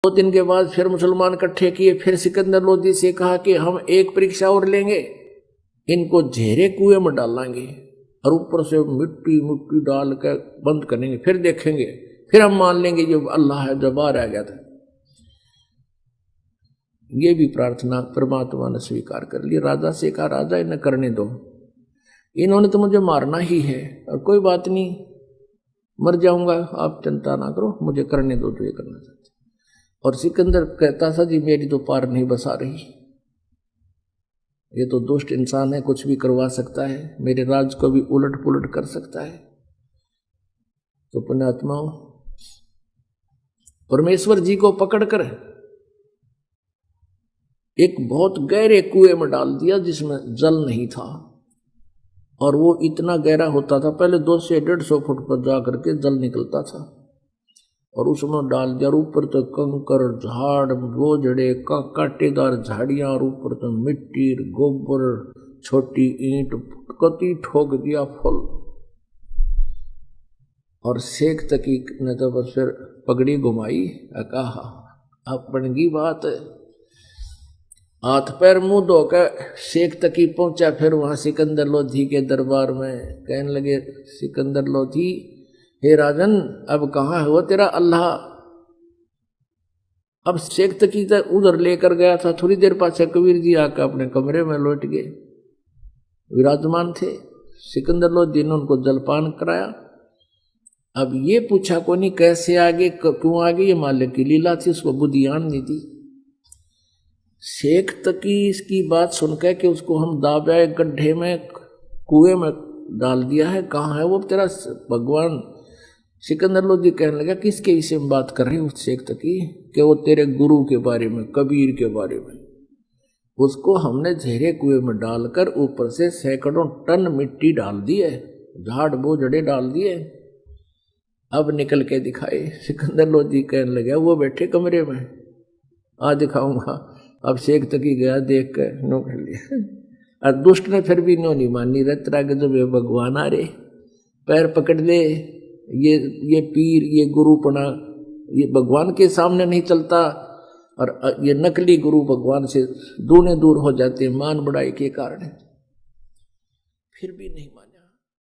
2 दिन के बाद फिर मुसलमान इकट्ठे किए, फिर सिकंदर लोधी से कहा कि हम एक परीक्षा और लेंगे, इनको झेरे कुएं में डालेंगे और ऊपर से मिट्टी मिट्टी डाल कर बंद करेंगे, फिर देखेंगे, फिर हम मान लेंगे जो अल्लाह है, जो बाहर आ गया था। ये भी प्रार्थना परमात्मा ने स्वीकार कर ली। राजा से कहा, राजा इन्हें करने दो, इन्होंने तो मुझे मारना ही है, और कोई बात नहीं, मर जाऊंगा, आप चिंता ना करो, मुझे करने दो जो ये करना चाहते। और सिकंदर कहता था, जी मेरी तो पार नहीं बसा रही, ये तो दुष्ट इंसान है, कुछ भी करवा सकता है, मेरे राज को भी उलट पुलट कर सकता है। तो पुण्यात्माओं, परमेश्वर जी को पकड़कर एक बहुत गहरे कुएं में डाल दिया जिसमें जल नहीं था, और वो इतना गहरा होता था, पहले 200 से 150 फुट पर जा करके जल निकलता था, और उसमें डाल दिया। ऊपर तो कंकर झाड़ बोझड़े कांटेदार झाड़ियां, और ऊपर तो मिट्टी गोबर छोटी ईंट कति ठोक दिया फल। और शेख तकी ने तो बस फिर पगड़ी घुमाई, कहा अपन की बात है, हाथ पैर मुंह धोकर शेख तकी पहुंचा। फिर वहां सिकंदर लोधी के दरबार में कहने लगे, सिकंदर लोधी, हे राजन, अब कहाँ है वो तेरा अल्लाह? अब शेख तकी तक उधर लेकर गया था, थोड़ी देर पाछे कबीर जी आकर अपने कमरे में लौट गए, विराजमान थे। सिकंदर लोधी ने उनको जलपान कराया। अब ये पूछा को नहीं कैसे आगे क्यों आगे, ये मालिक की लीला थी, उसको बुद्धियान नहीं थी। शेख तकी इसकी बात सुनकर कि उसको हम दाबे गड्ढे में कुएं में डाल दिया है, कहाँ है वो तेरा भगवान? सिकंदर लोधी कहने लगा, किसके विषय में बात कर रही हो शेख तकी? कि वो तेरे गुरु के बारे में, कबीर के बारे में। उसको हमने झेरे कुएं में डालकर ऊपर से सैकड़ों टन मिट्टी डाल दी है, झाड़ बोझड़े डाल दिए, अब निकल के दिखाए। सिकंदर लोधी कहने लगा, वो बैठे कमरे में, आ दिखाऊंगा। अब शेख तकी गया, देख कर नो कर लिया। और दुष्ट ने फिर भी नो नहीं मानी, रतरा के जब ये भगवान आ रहे, पैर पकड़ ले, ये पीर, ये गुरुपना, ये भगवान के सामने नहीं चलता, और ये नकली गुरु भगवान से दूने दूर हो जाते मान बढ़ाई के कारण। फिर भी नहीं मानी।